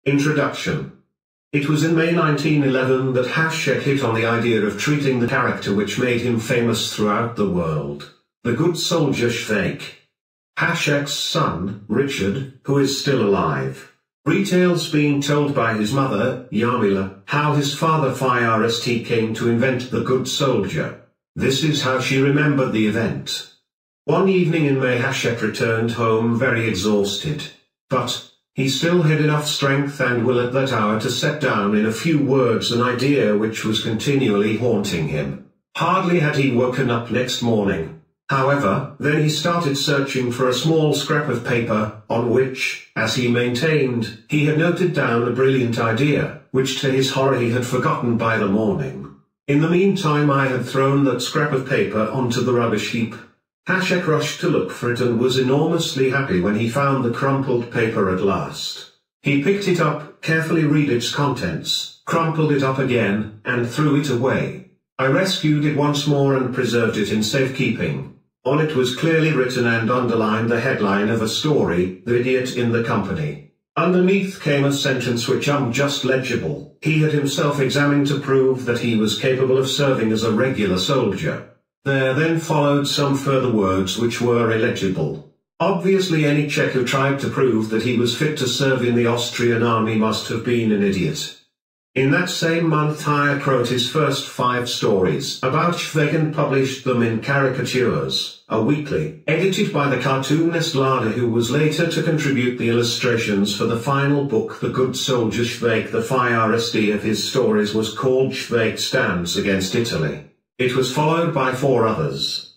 Introduction. It was in May 1911 that Svejk hit on the idea of treating the character which made him famous throughout the world, the good soldier Svejk. Svejk's son, Richard, who is still alive, retails being told by his mother, Jarmila, how his father First came to invent the good soldier. This is how she remembered the event. One evening in May, Svejk returned home very exhausted, but he still had enough strength and will at that hour to set down in a few words an idea which was continually haunting him. Hardly had he woken up next morning, however, then he started searching for a small scrap of paper, on which, as he maintained, he had noted down a brilliant idea, which to his horror he had forgotten by the morning. In the meantime I had thrown that scrap of paper onto the rubbish heap. Svejk rushed to look for it and was enormously happy when he found the crumpled paper at last. He picked it up, carefully read its contents, crumpled it up again, and threw it away. I rescued it once more and preserved it in safekeeping. On it was clearly written and underlined the headline of a story, "The Idiot in the Company." Underneath came a sentence which just legible. He had himself examined to prove that he was capable of serving as a regular soldier. There then followed some further words which were illegible. Obviously any Czech who tried to prove that he was fit to serve in the Austrian army must have been an idiot. In that same month Svejk wrote his first 5 stories about Svejk and published them in Caricatures, a weekly, edited by the cartoonist Lada, who was later to contribute the illustrations for the final book. The Good Soldier Svejk. The first of his stories was called Svejk Stands Against Italy. It was followed by 4 others.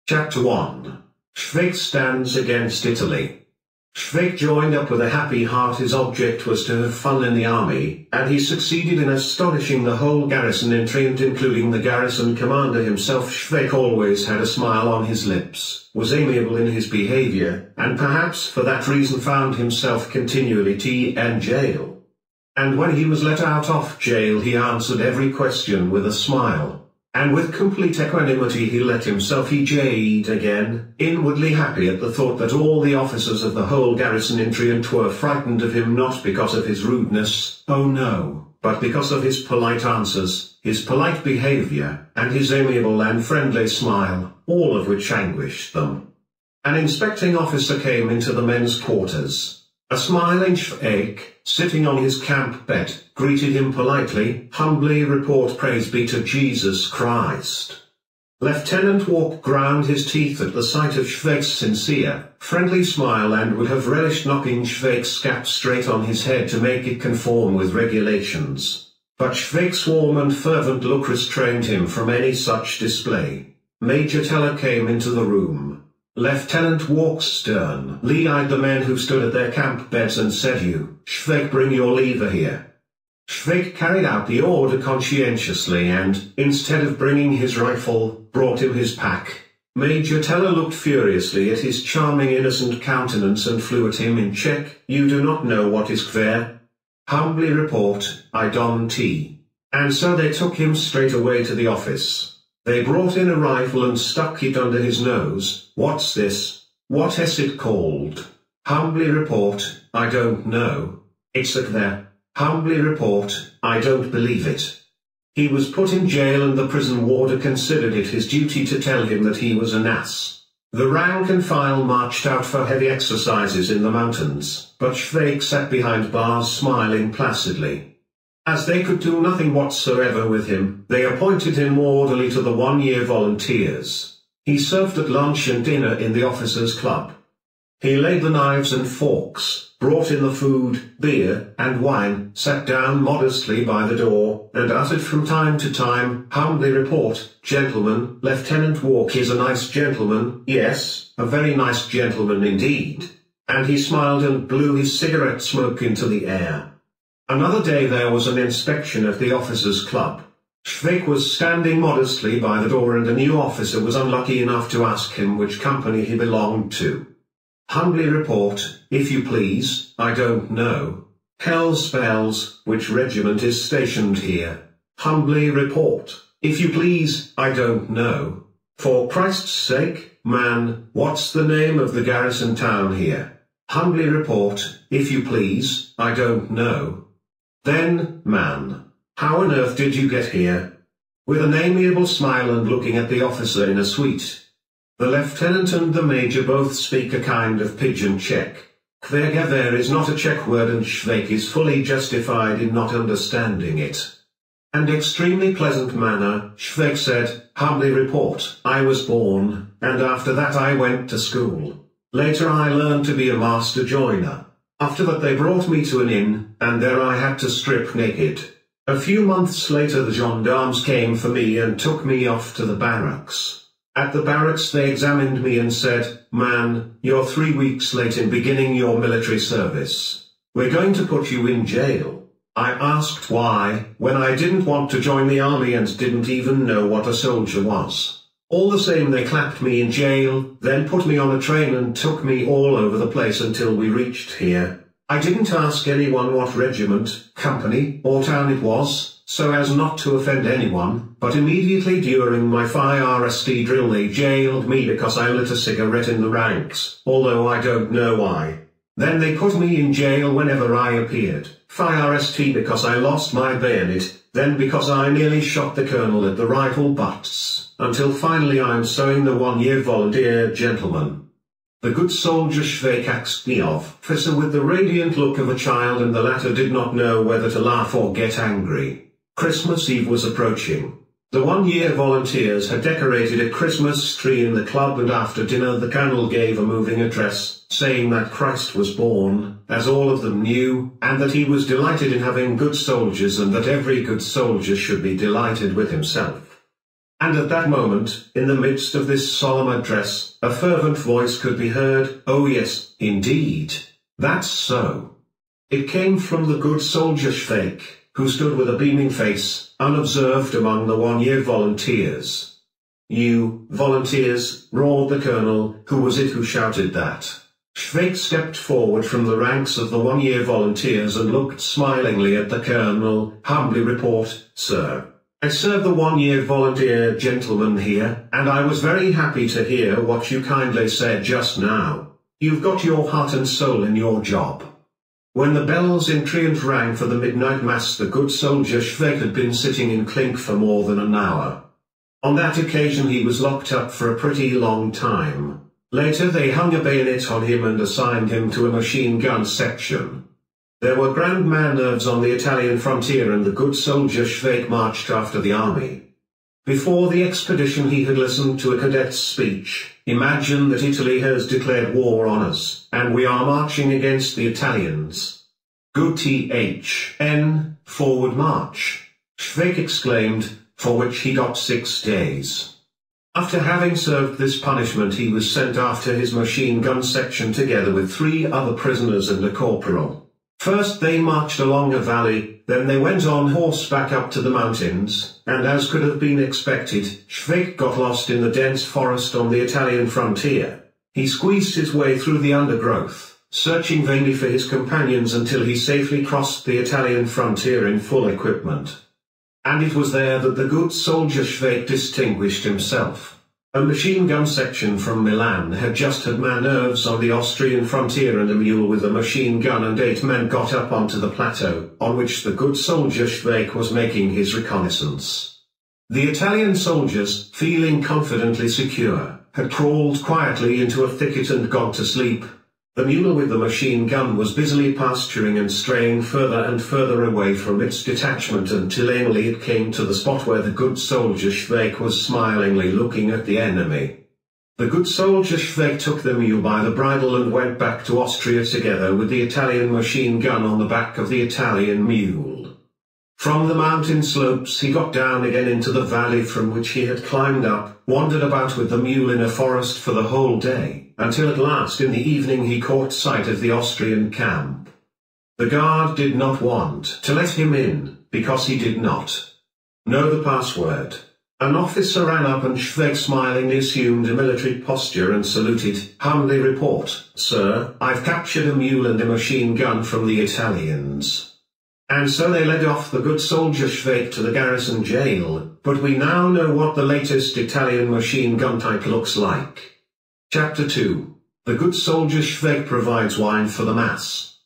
Chapter 1. Svejk Stands Against Italy. Svejk joined up with a happy heart. His object was to have fun in the army, and he succeeded in astonishing the whole garrison in Trient, including the garrison commander himself. Svejk always had a smile on his lips, was amiable in his behavior, and perhaps for that reason found himself continually in jail. And when he was let out of jail he answered every question with a smile. And with complete equanimity he let himself eat again, inwardly happy at the thought that all the officers of the whole garrison in Trient were frightened of him, not because of his rudeness, oh no, but because of his polite answers, his polite behavior, and his amiable and friendly smile, all of which anguished them. An inspecting officer came into the men's quarters. A smiling Svejk, sitting on his camp bed, greeted him politely. Humbly report, praise be to Jesus Christ. Lieutenant Walk ground his teeth at the sight of Svejk's sincere, friendly smile and would have relished knocking Svejk's cap straight on his head to make it conform with regulations. But Svejk's warm and fervent look restrained him from any such display. Major Teller came into the room. Lieutenant Walk sternly eyed the men who stood at their camp beds and said, "You, Svejk, bring your lever here." Svejk carried out the order conscientiously and, instead of bringing his rifle, brought him his pack. Major Teller looked furiously at his charming innocent countenance and flew at him in Czech. "You do not know what is kver?" "Humbly report, I don't." And so they took him straight away to the office. They brought in a rifle and stuck it under his nose. "What's this? What has it called?" "Humbly report, I don't know." "It's a kver." "Humbly report, I don't believe it." He was put in jail and the prison warder considered it his duty to tell him that he was an ass. The rank and file marched out for heavy exercises in the mountains, but Svejk sat behind bars smiling placidly. As they could do nothing whatsoever with him, they appointed him orderly to the 1-year volunteers. He served at lunch and dinner in the officers' club. He laid the knives and forks, brought in the food, beer, and wine, sat down modestly by the door, and uttered from time to time, "Humbly report, gentlemen, Lieutenant Walk is a nice gentleman, yes, a very nice gentleman indeed." And he smiled and blew his cigarette smoke into the air. Another day there was an inspection at the officers' club. Svejk was standing modestly by the door and a new officer was unlucky enough to ask him which company he belonged to. "Humbly report, if you please, I don't know." "Hell's bells, which regiment is stationed here?" "Humbly report, if you please, I don't know." "For Christ's sake, man, what's the name of the garrison town here?" Humbly report, if you please, I don't know. Then, man, how on earth did you get here? With an amiable smile and looking at the officer in a suite. The lieutenant and the major both speak a kind of pidgin Czech. Kvergever is not a Czech word and Svejk is fully justified in not understanding it. And extremely pleasant manner, Svejk said, humbly report, I was born, and after that I went to school. Later I learned to be a master joiner. After that they brought me to an inn, and there I had to strip naked. A few months later the gendarmes came for me and took me off to the barracks. At the barracks they examined me and said, man, you're 3 weeks late in beginning your military service. We're going to put you in jail. I asked why, when I didn't want to join the army and didn't even know what a soldier was. All the same they clapped me in jail, then put me on a train and took me all over the place until we reached here. I didn't ask anyone what regiment, company, or town it was, so as not to offend anyone, but immediately during my FIRST drill they jailed me because I lit a cigarette in the ranks, although I don't know why. Then they put me in jail whenever I appeared, FIRST because I lost my bayonet, then because I nearly shot the colonel at the rifle butts, until finally I'm sewing the 1-year volunteer gentleman. The good soldier Svejk asked the officer with the radiant look of a child, and the latter did not know whether to laugh or get angry. Christmas Eve was approaching. The 1-year volunteers had decorated a Christmas tree in the club, and after dinner the colonel gave a moving address, saying that Christ was born, as all of them knew, and that he was delighted in having good soldiers and that every good soldier should be delighted with himself. And at that moment, in the midst of this solemn address, a fervent voice could be heard, oh yes, indeed. That's so. It came from the good soldier Svejk, who stood with a beaming face, unobserved among the 1-year volunteers. You, volunteers, roared the colonel. Who was it who shouted that? Svejk stepped forward from the ranks of the 1-year volunteers and looked smilingly at the colonel. Humbly report, sir. I serve the 1-year volunteer gentleman here, and I was very happy to hear what you kindly said just now. You've got your heart and soul in your job. When the bells in triumph rang for the midnight mass, the good soldier Svejk had been sitting in clink for more than an hour. On that occasion he was locked up for a pretty long time. Later they hung a bayonet on him and assigned him to a machine gun section. There were grand man-nerves on the Italian frontier, and the good soldier Svejk marched after the army. Before the expedition he had listened to a cadet's speech. Imagine that Italy has declared war on us, and we are marching against the Italians. Good THN, forward march, Svejk exclaimed, for which he got 6 days. After having served this punishment he was sent after his machine gun section together with 3 other prisoners and a corporal. First they marched along a valley, then they went on horseback up to the mountains, and as could have been expected, Svejk got lost in the dense forest on the Italian frontier. He squeezed his way through the undergrowth, searching vainly for his companions until he safely crossed the Italian frontier in full equipment. And it was there that the good soldier Svejk distinguished himself. A machine gun section from Milan had just had man-nerves on the Austrian frontier, and a mule with a machine gun and 8 men got up onto the plateau, on which the good soldier Svejk was making his reconnaissance. The Italian soldiers, feeling confidently secure, had crawled quietly into a thicket and gone to sleep. The mule with the machine gun was busily pasturing and straying further and further away from its detachment until finally it came to the spot where the good soldier Svejk was smilingly looking at the enemy. The good soldier Svejk took the mule by the bridle and went back to Austria together with the Italian machine gun on the back of the Italian mule. From the mountain slopes he got down again into the valley from which he had climbed up, wandered about with the mule in a forest for the whole day, until at last in the evening he caught sight of the Austrian camp. The guard did not want to let him in, because he did not know the password. An officer ran up and Svejk smilingly assumed a military posture and saluted. Humbly report, sir, I've captured a mule and a machine gun from the Italians. And so they led off the good soldier Svejk to the garrison jail, but we now know what the latest Italian machine gun type looks like. Chapter 2. The good soldier Svejk provides wine for the Mass.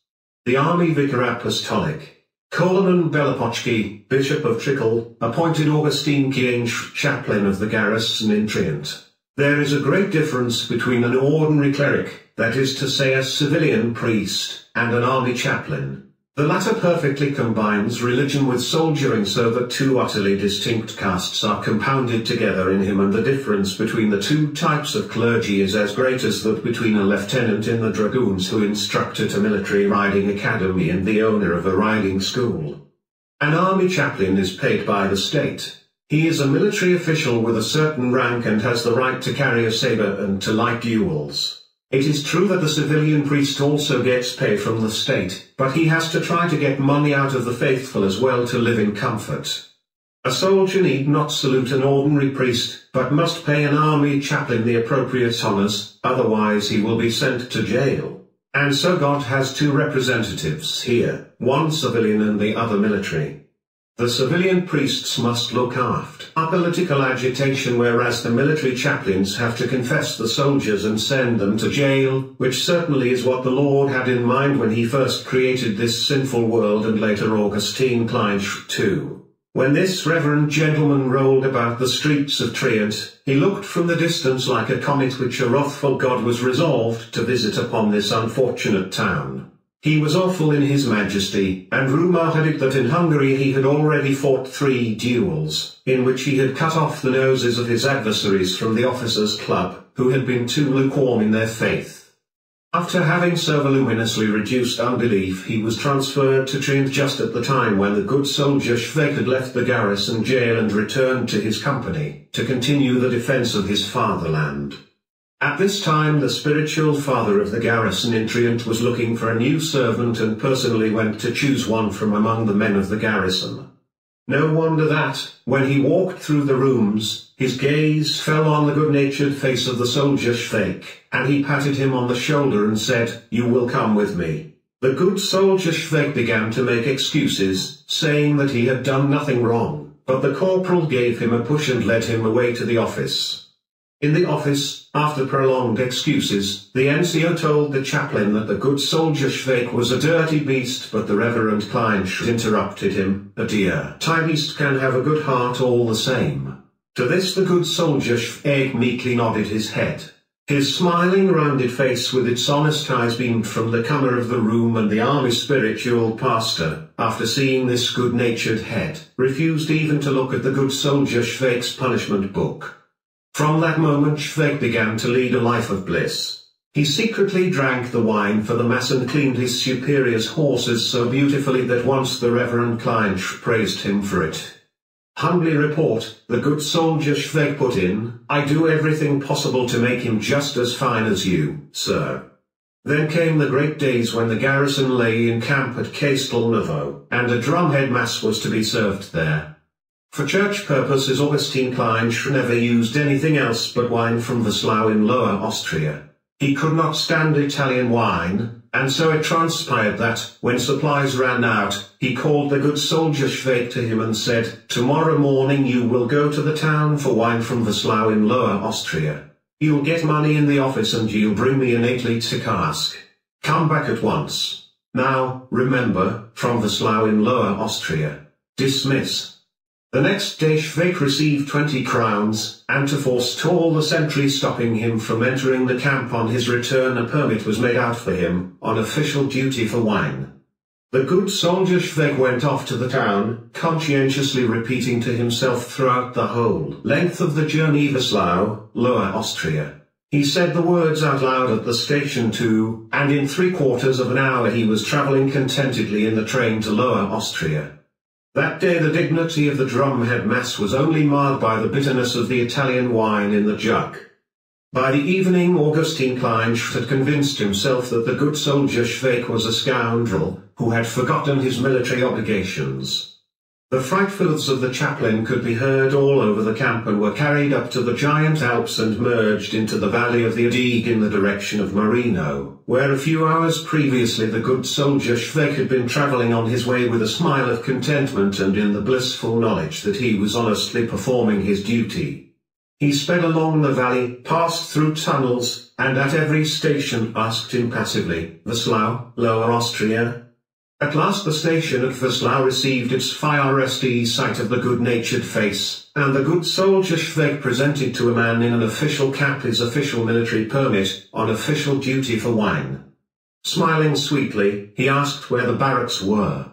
The Army Vicar Apostolic, Koloman Belapochki, Bishop of Trickle, appointed Augustine Kiench chaplain of the garrison in Trient. There is a great difference between an ordinary cleric, that is to say a civilian priest, and an army chaplain. The latter perfectly combines religion with soldiering so that two utterly distinct castes are compounded together in him, and the difference between the two types of clergy is as great as that between a lieutenant in the dragoons who instruct at a military riding academy and the owner of a riding school. An army chaplain is paid by the state. He is a military official with a certain rank and has the right to carry a saber and to light duels. It is true that the civilian priest also gets pay from the state, but he has to try to get money out of the faithful as well to live in comfort. A soldier need not salute an ordinary priest, but must pay an army chaplain the appropriate honors, otherwise he will be sent to jail. And so God has two representatives here, one civilian and the other military. The civilian priests must look after political agitation, whereas the military chaplains have to confess the soldiers and send them to jail, which certainly is what the Lord had in mind when he first created this sinful world, and later Augustine Kleinsch too. When this reverend gentleman rolled about the streets of Trient, he looked from the distance like a comet which a wrathful God was resolved to visit upon this unfortunate town. He was awful in his majesty, and rumour had it that in Hungary he had already fought 3 duels, in which he had cut off the noses of his adversaries from the officers' club, who had been too lukewarm in their faith. After having so voluminously reduced unbelief, he was transferred to Trient just at the time when the good soldier Svejk had left the garrison jail and returned to his company, to continue the defence of his fatherland. At this time the spiritual father of the garrison in Trient was looking for a new servant and personally went to choose one from among the men of the garrison. No wonder that, when he walked through the rooms, his gaze fell on the good-natured face of the soldier Svejk, and he patted him on the shoulder and said, "You will come with me." The good soldier Svejk began to make excuses, saying that he had done nothing wrong, but the corporal gave him a push and led him away to the office. In the office, after prolonged excuses, the NCO told the chaplain that the good soldier Svejk was a dirty beast, but the Reverend Kleinsch interrupted him. "A dear beast can have a good heart all the same." To this the good soldier Svejk meekly nodded his head. His smiling rounded face with its honest eyes beamed from the corner of the room, and the army spiritual pastor, after seeing this good-natured head, refused even to look at the good soldier Svejk's punishment book. From that moment Svejk began to lead a life of bliss. He secretly drank the wine for the Mass and cleaned his superior's horses so beautifully that once the Reverend Kleinsch praised him for it. Humbly report, the good soldier Svejk put in, "I do everything possible to make him just as fine as you, sir." Then came the great days when the garrison lay in camp at Castelnuovo, and a drumhead Mass was to be served there. For church purposes Augustine Kleinsch never used anything else but wine from Weslau in Lower Austria. He could not stand Italian wine, and so it transpired that, when supplies ran out, he called the good soldier Svejk to him and said, "Tomorrow morning you will go to the town for wine from Weslau in Lower Austria. You'll get money in the office and you'll bring me an 8-liter cask. Come back at once. Now, remember, from Weslau in Lower Austria. Dismiss." The next day Svejk received 20 crowns, and to forestall the sentry stopping him from entering the camp on his return, a permit was made out for him, on official duty for wine. The good soldier Svejk went off to the town, conscientiously repeating to himself throughout the whole length of the journey, Weslau, Lower Austria. He said the words out loud at the station too, and in 3/4 of an hour he was travelling contentedly in the train to Lower Austria. That day the dignity of the drumhead Mass was only marred by the bitterness of the Italian wine in the jug. By the evening Augustine Kleinsch had convinced himself that the good soldier Svejk was a scoundrel, who had forgotten his military obligations. The frightfuls of the chaplain could be heard all over the camp and were carried up to the giant Alps and merged into the valley of the Adige in the direction of Marino, where a few hours previously the good soldier Svejk had been travelling on his way with a smile of contentment and in the blissful knowledge that he was honestly performing his duty. He sped along the valley, passed through tunnels, and at every station asked impassively, "Veslau, Lower Austria?" At last the station at Veslau received its first sight of the good-natured face, and the good soldier Svejk presented to a man in an official cap his official military permit, on official duty for wine. Smiling sweetly, he asked where the barracks were.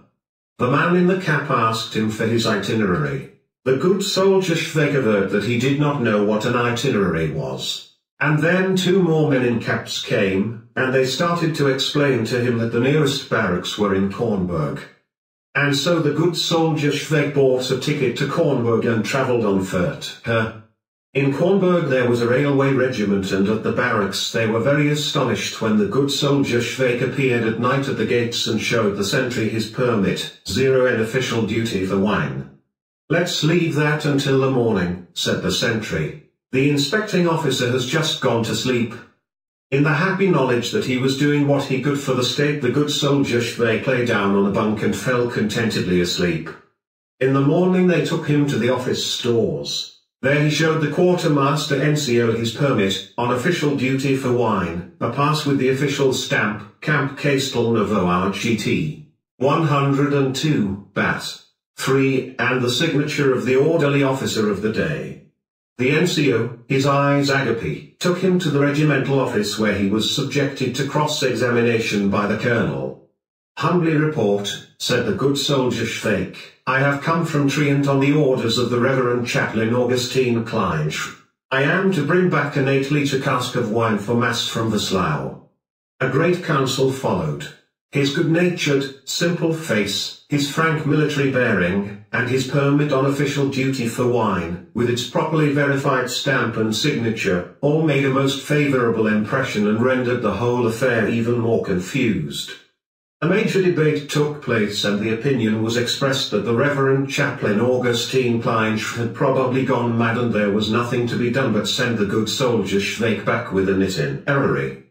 The man in the cap asked him for his itinerary. The good soldier Svejk averred that he did not know what an itinerary was. And then two more men in caps came, and they started to explain to him that the nearest barracks were in Kornberg. And so the good soldier Svejk bought a ticket to Kornberg and travelled on foot. In Kornberg there was a railway regiment, and at the barracks they were very astonished when the good soldier Svejk appeared at night at the gates and showed the sentry his permit, 0 official duty for wine. "Let's leave that until the morning," said the sentry. "The inspecting officer has just gone to sleep." In the happy knowledge that he was doing what he could for the state, the good soldier Svejk lay down on a bunk and fell contentedly asleep. In the morning they took him to the office stores. There he showed the quartermaster NCO his permit, on official duty for wine, a pass with the official stamp, Camp Kastel Novoa GT. 102, Bat. 3, and the signature of the orderly officer of the day. The NCO, his eyes agape, took him to the regimental office where he was subjected to cross-examination by the colonel. "Humbly report," said the good soldier Svejk, "I have come from Trient on the orders of the Reverend Chaplain Augustine Kleinsch. I am to bring back an 8-liter cask of wine for Mass from Veslau." A great council followed. His good-natured, simple face, his frank military bearing, and his permit on official duty for wine, with its properly verified stamp and signature, all made a most favourable impression and rendered the whole affair even more confused. A major debate took place, and the opinion was expressed that the Reverend Chaplain Augustine Kleinsch had probably gone mad, and there was nothing to be done but send the good soldier Svejk back with an itinerary.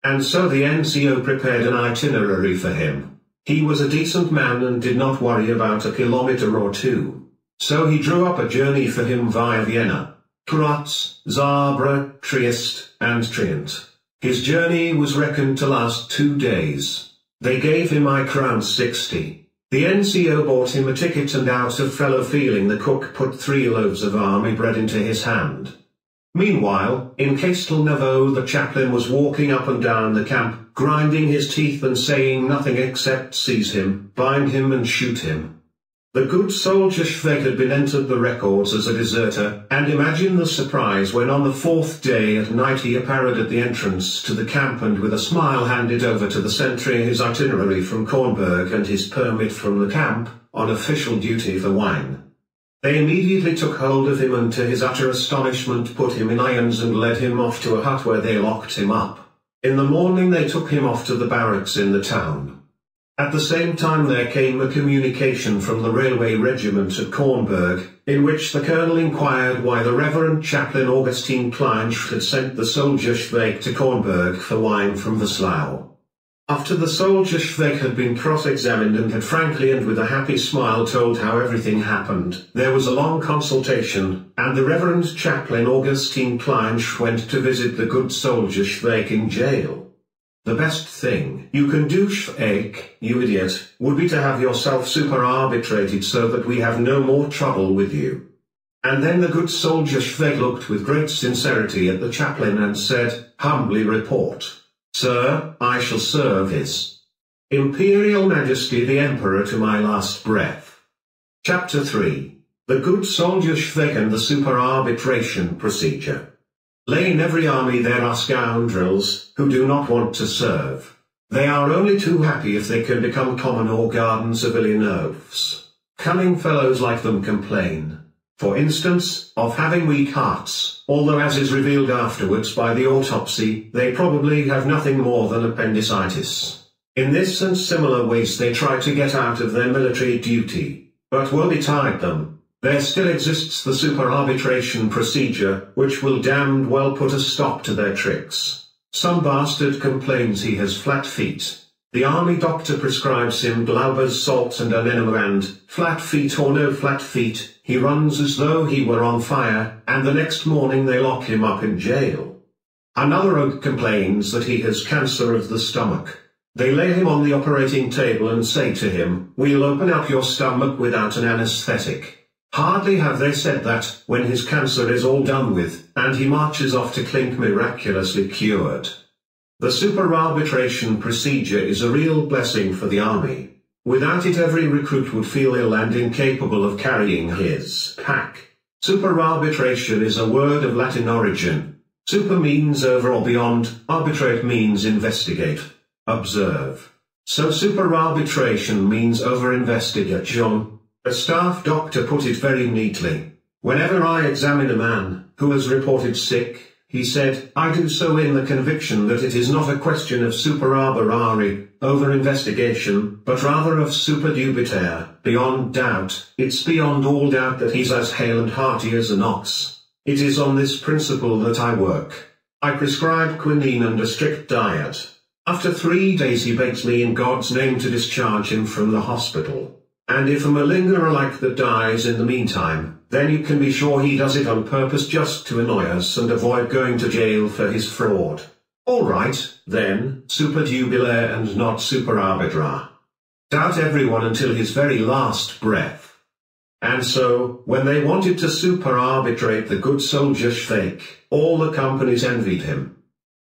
And so the NCO prepared an itinerary for him. He was a decent man and did not worry about a kilometre or two. So he drew up a journey for him via Vienna, Graz, Zabra, Trieste, and Trient. His journey was reckoned to last 2 days. They gave him I-60. The NCO bought him a ticket, and out of fellow feeling the cook put 3 loaves of army bread into his hand. Meanwhile, in Castelnuovo the chaplain was walking up and down the camp, grinding his teeth and saying nothing except "Seize him, bind him and shoot him." The good soldier Svejk had been entered the records as a deserter, and imagine the surprise when on the 4th day at night he appeared at the entrance to the camp and with a smile handed over to the sentry his itinerary from Kornberg and his permit from the camp, on official duty for wine. They immediately took hold of him and to his utter astonishment put him in irons and led him off to a hut where they locked him up. In the morning they took him off to the barracks in the town. At the same time there came a communication from the railway regiment at Kornberg, in which the colonel inquired why the Reverend Chaplain Augustine Kleinsch had sent the soldier Svejk to Kornberg for wine from Veslau. After the soldier Svejk had been cross-examined and had frankly and with a happy smile told how everything happened, there was a long consultation, and the Reverend Chaplain Augustine Kleinsch went to visit the good soldier Svejk in jail. "The best thing you can do, Svejk, you idiot, would be to have yourself super-arbitrated so that we have no more trouble with you." And then the good soldier Svejk looked with great sincerity at the chaplain and said, "Humbly report. Sir, I shall serve His Imperial Majesty the Emperor to my last breath." Chapter 3. The good soldier Svejk and the super-arbitration procedure. In every army there are scoundrels, who do not want to serve. They are only too happy if they can become common or garden civilian oafs. Cunning fellows like them complain, for instance, of having weak hearts, although as is revealed afterwards by the autopsy, they probably have nothing more than appendicitis. In this and similar ways they try to get out of their military duty, but woe betide them. There still exists the super-arbitration procedure, which will damned well put a stop to their tricks. Some bastard complains he has flat feet. The army doctor prescribes him Glauber's salts and an enema and, flat feet or no flat feet, he runs as though he were on fire, and the next morning they lock him up in jail. Another oak complains that he has cancer of the stomach. They lay him on the operating table and say to him, "We'll open up your stomach without an anesthetic." Hardly have they said that, when his cancer is all done with, and he marches off to clink miraculously cured. The super arbitration procedure is a real blessing for the army. Without it every recruit would feel ill and incapable of carrying his pack. Super arbitration is a word of Latin origin. Super means over or beyond, arbitrate means investigate, observe. So super arbitration means over investigation. A staff doctor put it very neatly. Whenever I examine a man who has reported sick, he said, I do so in the conviction that it is not a question of super arbitration, over investigation, but rather of super dubitare, beyond doubt. It's beyond all doubt that he's as hale and hearty as an ox. It is on this principle that I work. I prescribe quinine and a strict diet. After 3 days he begs me in God's name to discharge him from the hospital. And if a malingerer like that dies in the meantime, then you can be sure he does it on purpose just to annoy us and avoid going to jail for his fraud. All right, then, super dubitare and not super arbitra. Doubt everyone until his very last breath. And so, when they wanted to super arbitrate the good soldier Svejk, all the companies envied him.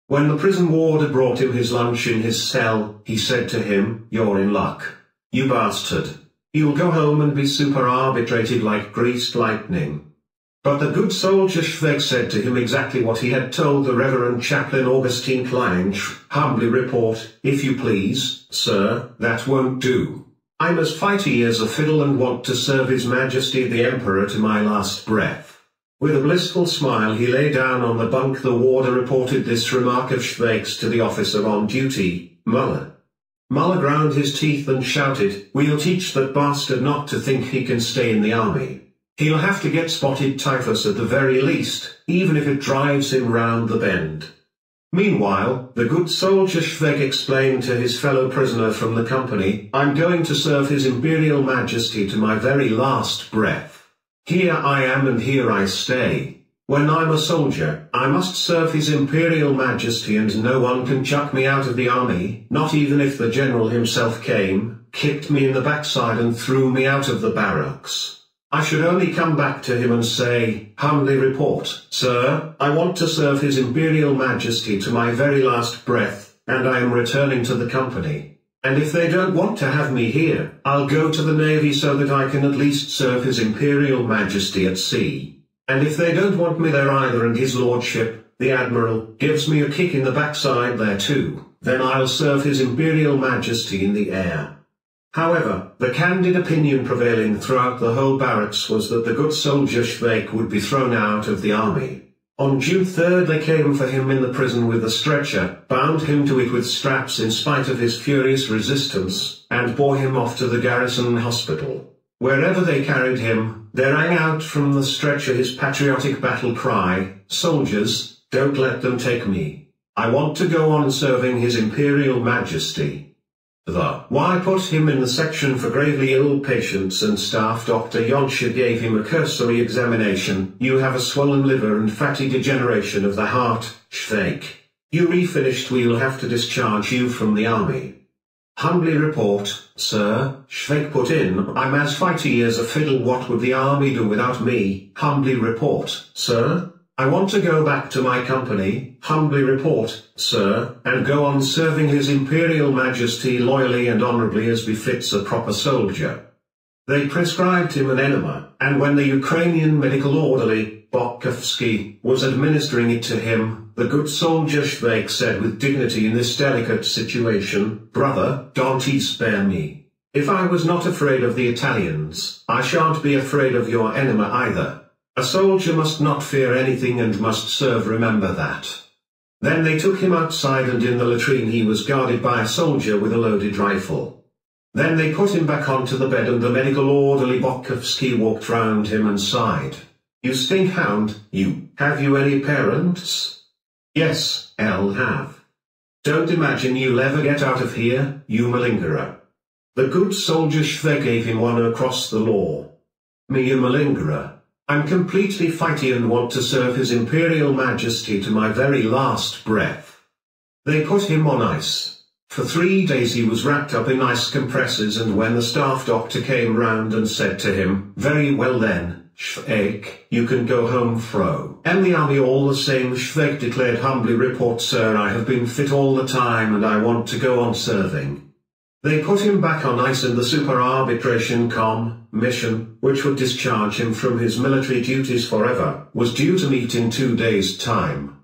When the prison warder brought him his lunch in his cell, he said to him, "You're in luck. You bastard. You'll go home and be super arbitrated like greased lightning." But the good soldier Svejk said to him exactly what he had told the Reverend Chaplain Augustine Kleinsch, humbly report, "If you please, sir, that won't do. I'm as fighty as a fiddle and want to serve His Majesty the Emperor to my last breath." With a blissful smile he lay down on the bunk. The warder reported this remark of Svejk's to the officer on duty, Muller. Muller ground his teeth and shouted, "We'll teach that bastard not to think he can stay in the army. He'll have to get spotted typhus at the very least, even if it drives him round the bend." Meanwhile, the good soldier Svejk explained to his fellow prisoner from the company, "I'm going to serve His Imperial Majesty to my very last breath. Here I am and here I stay. When I'm a soldier, I must serve His Imperial Majesty and no one can chuck me out of the army, not even if the general himself came, kicked me in the backside and threw me out of the barracks. I should only come back to him and say, humbly report, Sir, I want to serve His Imperial Majesty to my very last breath, and I am returning to the company. And if they don't want to have me here, I'll go to the Navy so that I can at least serve His Imperial Majesty at sea. And if they don't want me there either and His Lordship, the Admiral, gives me a kick in the backside there too, then I'll serve His Imperial Majesty in the air." However, the candid opinion prevailing throughout the whole barracks was that the good soldier Svejk would be thrown out of the army. On June 3rd they came for him in the prison with a stretcher, bound him to it with straps in spite of his furious resistance, and bore him off to the garrison hospital. Wherever they carried him, there rang out from the stretcher his patriotic battle cry, "Soldiers, don't let them take me. I want to go on serving His Imperial Majesty." The why put him in the section for gravely ill patients, and staff Dr. Yonsha gave him a cursory examination. "You have a swollen liver and fatty degeneration of the heart, Svejk. You refinished. We'll have to discharge you from the army." "Humbly report, sir," Svejk put in, "I'm as fighty as a fiddle. What would the army do without me? Humbly report, sir. I want to go back to my company, humbly report, sir, and go on serving His Imperial Majesty loyally and honorably as befits a proper soldier." They prescribed him an enema, and when the Ukrainian medical orderly, Bokovsky, was administering it to him, the good soldier Svejk said with dignity in this delicate situation, "Brother, don't spare me. If I was not afraid of the Italians, I shan't be afraid of your enema either. A soldier must not fear anything and must serve, remember that." Then they took him outside, and in the latrine he was guarded by a soldier with a loaded rifle. Then they put him back onto the bed, and the medical orderly Bokovsky walked round him and sighed. "You stink hound, you. Have you any parents?" "Yes, I'll have Don't imagine you'll ever get out of here, you malingerer. The good soldier Svejk gave him one across the law. Me a malingerer. I'm completely fighty and want to serve His Imperial Majesty to my very last breath. They put him on ice. For 3 days he was wrapped up in ice compresses, and when the staff doctor came round and said to him, "Very well then, Svejk, you can go home fro." "And the army all the same," Svejk declared humbly. "Report, sir, I have been fit all the time and I want to go on serving." They put him back on ice, and the super arbitration mission, which would discharge him from his military duties forever, was due to meet in 2 days' time.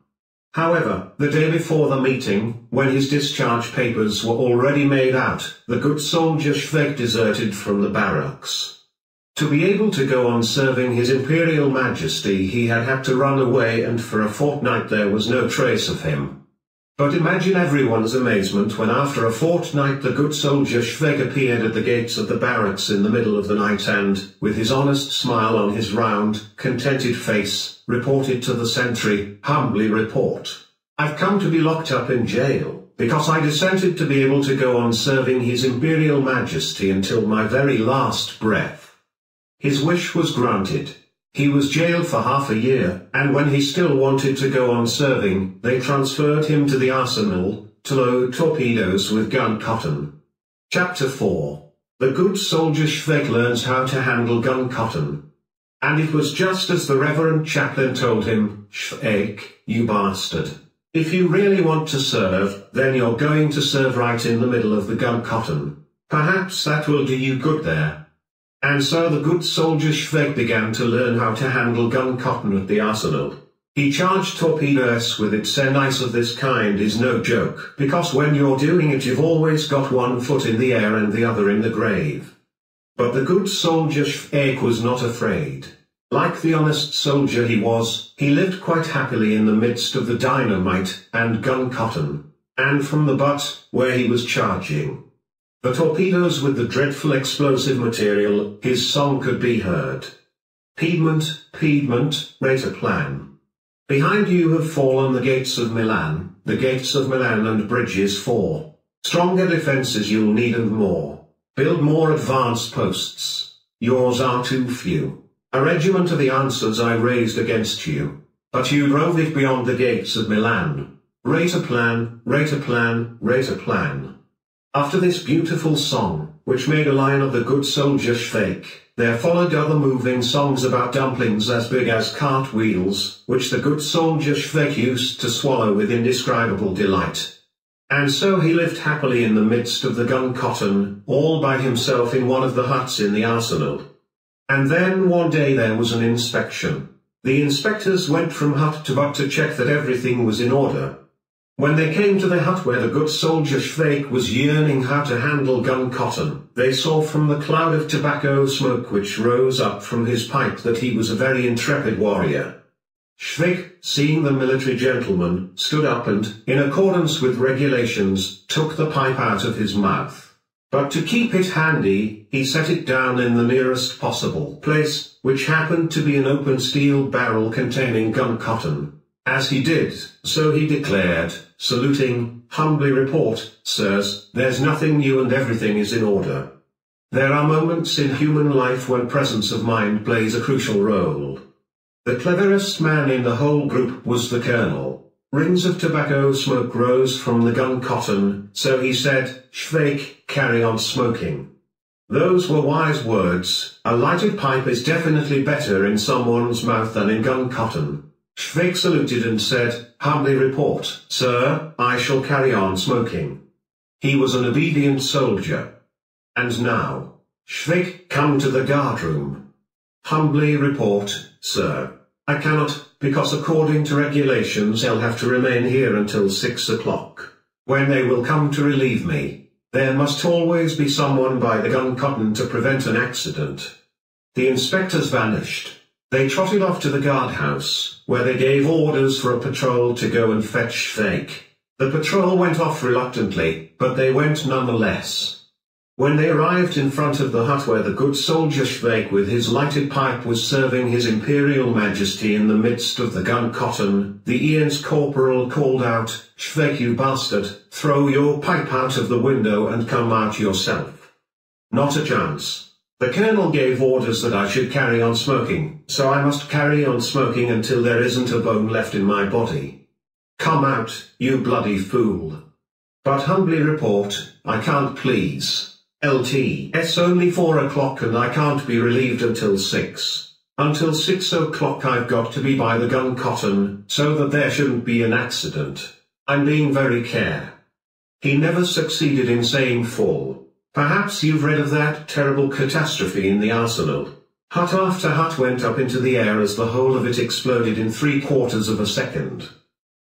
However, the day before the meeting, when his discharge papers were already made out, the good soldier Svejk deserted from the barracks. To be able to go on serving His Imperial Majesty, he had to run away, and for a fortnight there was no trace of him. But imagine everyone's amazement when after a fortnight the good soldier Svejk appeared at the gates of the barracks in the middle of the night and, with his honest smile on his round, contented face, reported to the sentry, "Humbly report. I've come to be locked up in jail, because I dissented to be able to go on serving His Imperial Majesty until my very last breath." His wish was granted. He was jailed for half a year, and when he still wanted to go on serving, they transferred him to the arsenal, to load torpedoes with gun cotton. Chapter 4. The good soldier Svejk learns how to handle gun cotton. And it was just as the reverend chaplain told him, "Svejk, you bastard. If you really want to serve, then you're going to serve right in the middle of the gun cotton. Perhaps that will do you good there." And so the good soldier Svejk began to learn how to handle gun cotton at the arsenal. He charged torpedoes with it, and ice of this kind is no joke, because when you're doing it you've always got one foot in the air and the other in the grave. But the good soldier Svejk was not afraid. Like the honest soldier he was, he lived quite happily in the midst of the dynamite and gun cotton, and from the butt, where he was charging the torpedoes with the dreadful explosive material, his song could be heard. Piedmont, Piedmont, rate a plan. Behind you have fallen the gates of Milan, and bridges 4. Stronger defences you'll need and more. Build more advanced posts. Yours are too few. A regiment of the answers I raised against you, but you drove it beyond the gates of Milan. Rate a plan, rate a plan, rate a plan. After this beautiful song, which made a line of the good soldier Svejk, there followed other moving songs about dumplings as big as cartwheels, which the good soldier Svejk used to swallow with indescribable delight. And so he lived happily in the midst of the gun cotton, all by himself in one of the huts in the arsenal. And then one day there was an inspection. The inspectors went from hut to hut to check that everything was in order. When they came to the hut where the good soldier Svejk was yearning how to handle gun cotton, they saw from the cloud of tobacco smoke which rose up from his pipe that he was a very intrepid warrior. Svejk, seeing the military gentleman, stood up and, in accordance with regulations, took the pipe out of his mouth. But to keep it handy, he set it down in the nearest possible place, which happened to be an open steel barrel containing gun cotton. As he did, so he declared, saluting, "Humbly report, sirs, there's nothing new and everything is in order." There are moments in human life when presence of mind plays a crucial role. The cleverest man in the whole group was the colonel. Rings of tobacco smoke rose from the gun cotton, so he said, "Svejk, carry on smoking." Those were wise words. A lighted pipe is definitely better in someone's mouth than in gun cotton. Svejk saluted and said, "Humbly report, sir, I shall carry on smoking." He was an obedient soldier. And now, Svejk, come to the guardroom. "Humbly report, sir. I cannot, because according to regulations they'll have to remain here until 6 o'clock, when they will come to relieve me. There must always be someone by the gun cotton to prevent an accident." The inspectors vanished. They trotted off to the guardhouse, where they gave orders for a patrol to go and fetch Svejk. The patrol went off reluctantly, but they went nonetheless. When they arrived in front of the hut where the good soldier Svejk with his lighted pipe was serving his imperial majesty in the midst of the gun cotton, the Ian's corporal called out, "Svejk, you bastard, throw your pipe out of the window and come out yourself." Not a chance. The colonel gave orders that I should carry on smoking, so I must carry on smoking until there isn't a bone left in my body. Come out, you bloody fool. But humbly report, I can't please. It's only 4 o'clock and I can't be relieved until 6. Until 6 o'clock I've got to be by the gun cotton, so that there shouldn't be an accident. I'm being very care. He never succeeded in saying full. Perhaps you've read of that terrible catastrophe in the arsenal. Hut after hut went up into the air as the whole of it exploded in 3/4 of a second.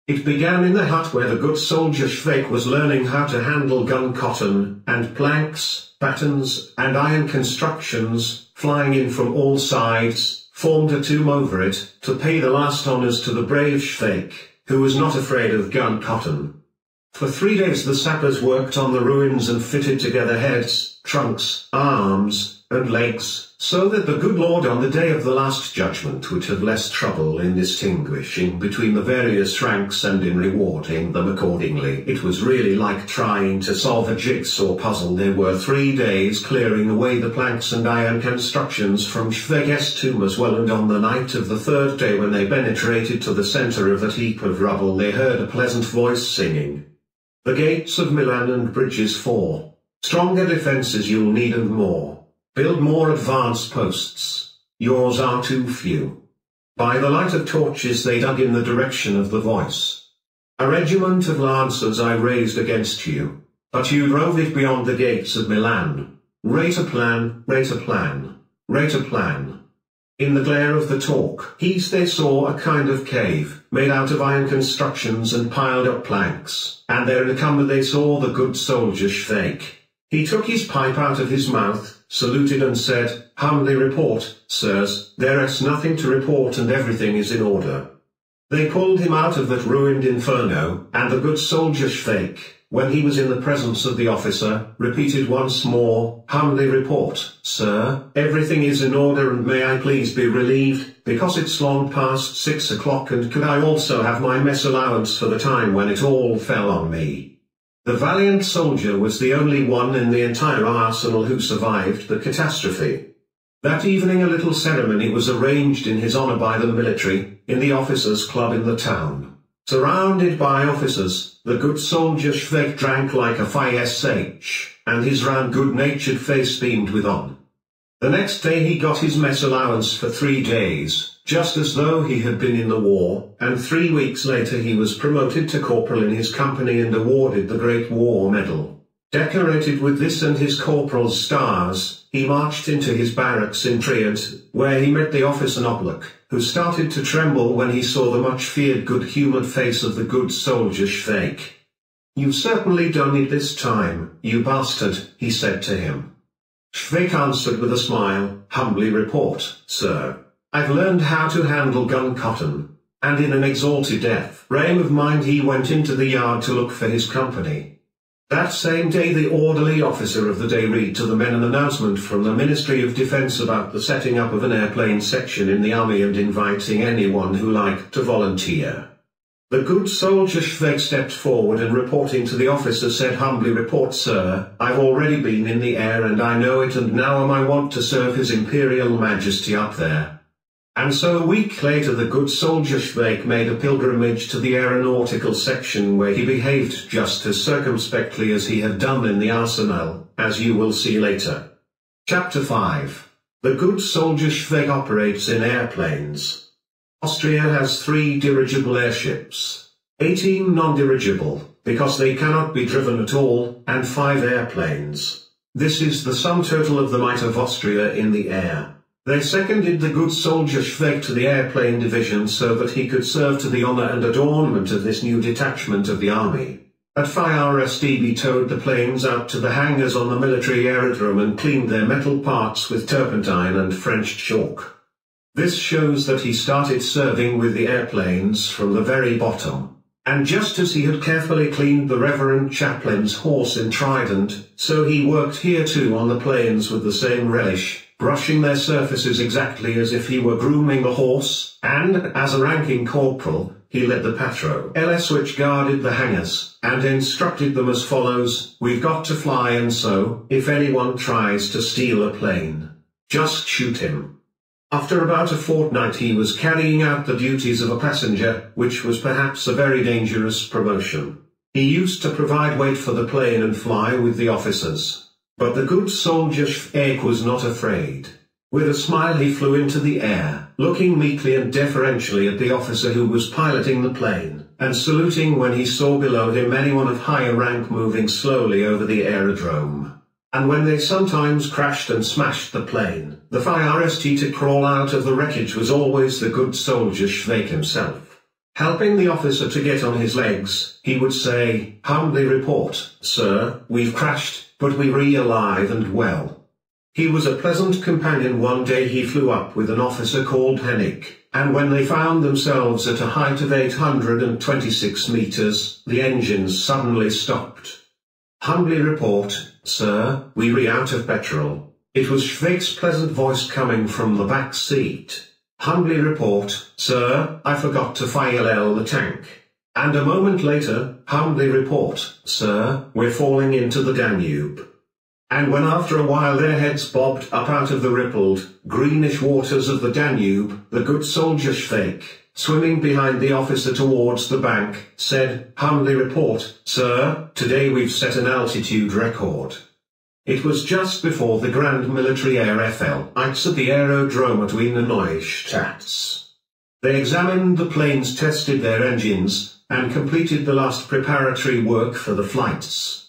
It began in the hut where the good soldier Svejk was learning how to handle gun cotton, and planks, battens, and iron constructions, flying in from all sides, formed a tomb over it, to pay the last honours to the brave Svejk, who was not afraid of gun cotton. For 3 days the sappers worked on the ruins and fitted together heads, trunks, arms, and legs, so that the good Lord on the day of the last judgment would have less trouble in distinguishing between the various ranks and in rewarding them accordingly. It was really like trying to solve a jigsaw puzzle. There were 3 days clearing away the planks and iron constructions from Svejk's tomb as well, and on the night of the 3rd day when they penetrated to the centre of that heap of rubble they heard a pleasant voice singing, "The gates of Milan and bridges 4. Stronger defences you'll need and more. Build more advanced posts. Yours are too few." By the light of torches they dug in the direction of the voice. "A regiment of lancers I raised against you, but you drove it beyond the gates of Milan. Rate a plan, rate a plan, rate a plan." In the glare of the talk, they saw a kind of cave, made out of iron constructions and piled up planks, and there in a cumber they saw the good soldier Svejk. He took his pipe out of his mouth, saluted and said, "Humbly report, sirs, there is nothing to report and everything is in order." They pulled him out of that ruined inferno, and the good soldier Svejk, when he was in the presence of the officer, repeated once more, "Humbly report, sir, everything is in order and may I please be relieved, because it's long past 6 o'clock and could I also have my mess allowance for the time when it all fell on me." The valiant soldier was the only one in the entire arsenal who survived the catastrophe. That evening a little ceremony was arranged in his honor by the military, in the officers' club in the town. Surrounded by officers, the good soldier Svejk drank like a fish, and his round good-natured face beamed with on. The next day he got his mess allowance for 3 days, just as though he had been in the war, and 3 weeks later he was promoted to corporal in his company and awarded the Great War Medal. Decorated with this and his corporal's stars, he marched into his barracks in Triad, where he met the officer Nobluk, who started to tremble when he saw the much-feared good-humoured face of the good soldier Svejk. "You've certainly done it this time, you bastard," he said to him. Svejk answered with a smile, "Humbly report, sir. I've learned how to handle gun cotton." And in an exalted frame of mind he went into the yard to look for his company. That same day the orderly officer of the day read to the men an announcement from the Ministry of Defence about the setting up of an airplane section in the army and inviting anyone who liked to volunteer. The good soldier Svejk stepped forward and reporting to the officer said, "Humbly report, sir, I've already been in the air and I know it, and now am I want to serve His Imperial Majesty up there." And so a week later the good soldier Svejk made a pilgrimage to the aeronautical section, where he behaved just as circumspectly as he had done in the arsenal, as you will see later. Chapter 5. The good soldier Svejk operates in airplanes. Austria has 3 dirigible airships, 18 non-dirigible, because they cannot be driven at all, and 5 airplanes. This is the sum total of the might of Austria in the air. They seconded the good soldier Svejk to the airplane division so that he could serve to the honour and adornment of this new detachment of the army. At 5 RSDB towed the planes out to the hangars on the military aerodrome and cleaned their metal parts with turpentine and French chalk. This shows that he started serving with the airplanes from the very bottom. And just as he had carefully cleaned the Reverend Chaplain's horse in Trident, so he worked here too on the plains with the same relish, brushing their surfaces exactly as if he were grooming a horse, and, as a ranking corporal, he led the patrols which guarded the hangars, and instructed them as follows: "We've got to fly, and so, if anyone tries to steal a plane, just shoot him." After about a fortnight he was carrying out the duties of a passenger, which was perhaps a very dangerous promotion. He used to provide weight for the plane and fly with the officers. But the good soldier Svejk was not afraid. With a smile he flew into the air, looking meekly and deferentially at the officer who was piloting the plane, and saluting when he saw below him anyone of higher rank moving slowly over the aerodrome. And when they sometimes crashed and smashed the plane, the first to crawl out of the wreckage was always the good soldier Svejk himself. Helping the officer to get on his legs, he would say, "Humbly report, sir, we've crashed, but we're alive and well." He was a pleasant companion. One day he flew up with an officer called Henrik, and when they found themselves at a height of 826 meters, the engines suddenly stopped. "Humbly report, sir, we're out of petrol." It was Svejk's pleasant voice coming from the back seat. "Humbly report, sir, I forgot to fill the tank." And a moment later, "Humbly report, sir, we're falling into the Danube." And when after a while their heads bobbed up out of the rippled, greenish waters of the Danube, the good soldier Svejk, swimming behind the officer towards the bank, said, "Humbly report, sir, today we've set an altitude record." It was just before the Grand Military Air flights at the aerodrome at Wiener Neustadt. They examined the planes, tested their engines, and completed the last preparatory work for the flights.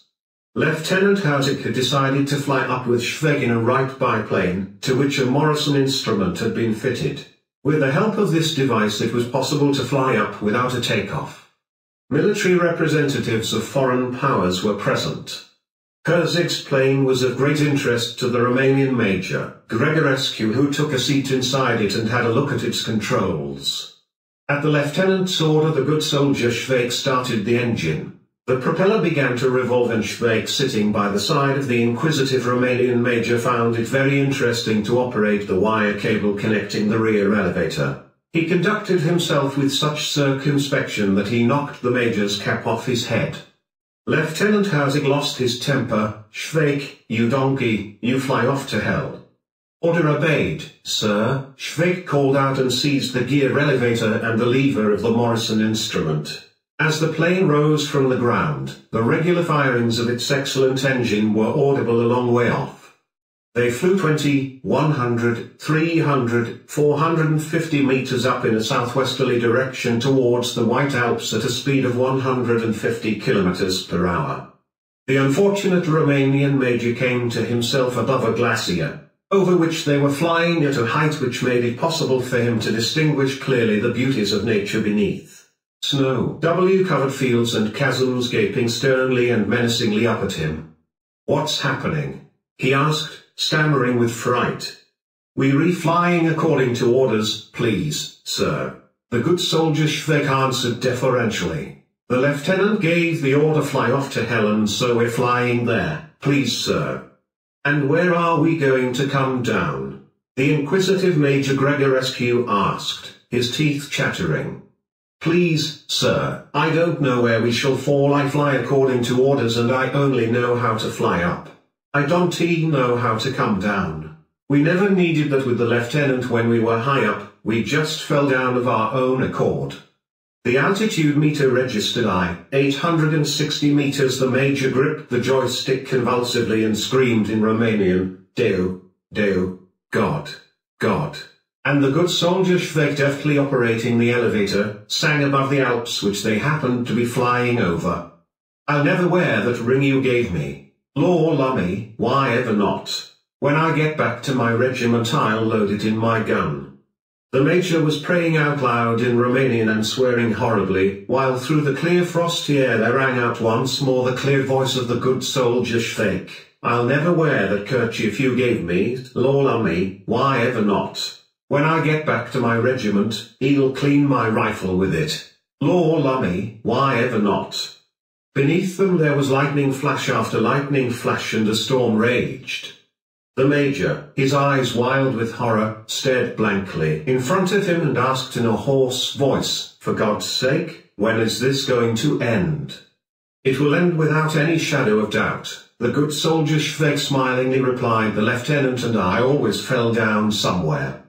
Lieutenant Hausik had decided to fly up with Svejk in a right biplane, to which a Morrison instrument had been fitted. With the help of this device it was possible to fly up without a takeoff. Military representatives of foreign powers were present. Hausik's plane was of great interest to the Romanian Major, Grigorescu, who took a seat inside it and had a look at its controls. At the lieutenant's order the good soldier Svejk started the engine. The propeller began to revolve and Svejk, sitting by the side of the inquisitive Romanian Major, found it very interesting to operate the wire cable connecting the rear elevator. He conducted himself with such circumspection that he knocked the Major's cap off his head. Lieutenant Hausik lost his temper. "Svejk, you donkey, you fly off to hell." "Order obeyed, sir," Svejk called out and seized the gear elevator and the lever of the Morrison instrument. As the plane rose from the ground, the regular firings of its excellent engine were audible a long way off. They flew 20, 100, 300, 450 meters up in a southwesterly direction towards the White Alps at a speed of 150 kilometers per hour. The unfortunate Romanian Major came to himself above a glacier, over which they were flying at a height which made it possible for him to distinguish clearly the beauties of nature beneath. Snow, covered fields and chasms gaping sternly and menacingly up at him. "What's happening?" he asked, stammering with fright. "We're reflying according to orders, please, sir," the good soldier Svejk answered deferentially. "The lieutenant gave the order, fly off to hell, and so we're flying there, please, sir." "And where are we going to come down?" the inquisitive Major Grigorescu asked, his teeth chattering. "Please, sir, I don't know where we shall fall. I fly according to orders and I only know how to fly up. I don't even know how to come down. We never needed that with the lieutenant when we were high up, we just fell down of our own accord." The altitude meter registered 860 meters. The Major gripped the joystick convulsively and screamed in Romanian, "Deu, Deu, God, God." And the good soldier Svejk, deftly operating the elevator, sang above the Alps which they happened to be flying over. "I'll never wear that ring you gave me. Lor' lummy, why ever not? When I get back to my regiment I'll load it in my gun." The Major was praying out loud in Romanian and swearing horribly, while through the clear frosty air there rang out once more the clear voice of the good soldier Svejk. "I'll never wear that kerchief you gave me. Lor' lummy, why ever not? When I get back to my regiment, he'll clean my rifle with it." Lor lummy, why ever not? Beneath them there was lightning flash after lightning flash, and a storm raged. The Major, his eyes wild with horror, stared blankly in front of him and asked in a hoarse voice, "For God's sake, when is this going to end?" "It will end without any shadow of doubt," the good soldier Svejk smilingly replied. "The lieutenant and I always fell down somewhere.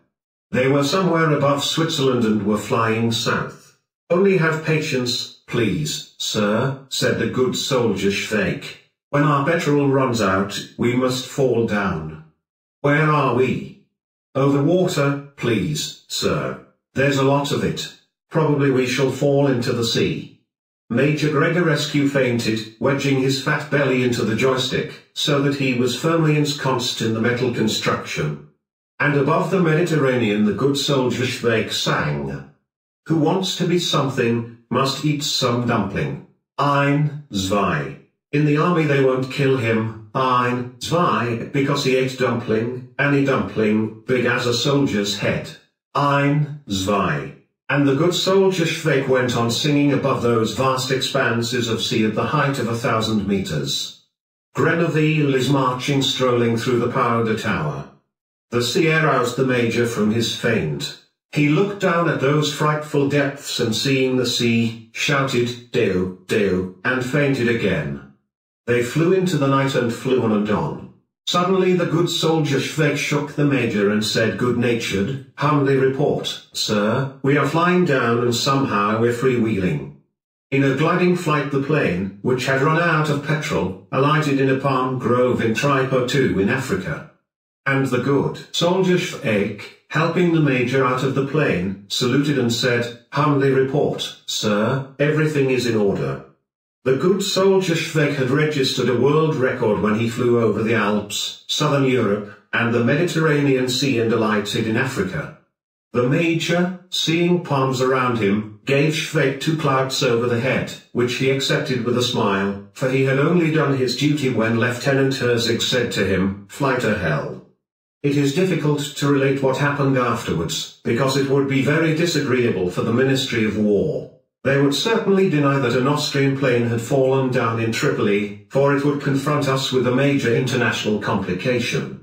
They were somewhere above Switzerland and were flying south. Only have patience, please, sir," said the good soldier Svejk. "When our petrol runs out, we must fall down." "Where are we?" "Over water, please, sir. There's a lot of it. Probably we shall fall into the sea." Major Gregorescu fainted, wedging his fat belly into the joystick, so that he was firmly ensconced in the metal construction. And above the Mediterranean the good soldier Svejk sang, "Who wants to be something, must eat some dumpling. Ein, zwei. In the army they won't kill him, ein, zwei, because he ate dumpling, any dumpling, big as a soldier's head. Ein, zwei." And the good soldier Svejk went on singing above those vast expanses of sea at the height of 1,000 meters. Grenadier is marching, strolling through the powder tower. The sea air roused the Major from his faint. He looked down at those frightful depths and seeing the sea, shouted, "Deo, Deo," and fainted again. They flew into the night and flew on and on. Suddenly the good soldier Svejk shook the Major and said good-natured, "Humbly report, sir, we are flying down and somehow we're freewheeling." In a gliding flight the plane, which had run out of petrol, alighted in a palm grove in Tripoli 2 in Africa. And the good soldier Svejk, helping the Major out of the plane, saluted and said, "Humbly report, sir, everything is in order." The good soldier Svejk had registered a world record when he flew over the Alps, southern Europe, and the Mediterranean Sea and alighted in Africa. The Major, seeing palms around him, gave Svejk 2 clouts over the head, which he accepted with a smile, for he had only done his duty when Lieutenant Herzig said to him, "Fly to hell." It is difficult to relate what happened afterwards, because it would be very disagreeable for the Ministry of War. They would certainly deny that an Austrian plane had fallen down in Tripoli, for it would confront us with a major international complication.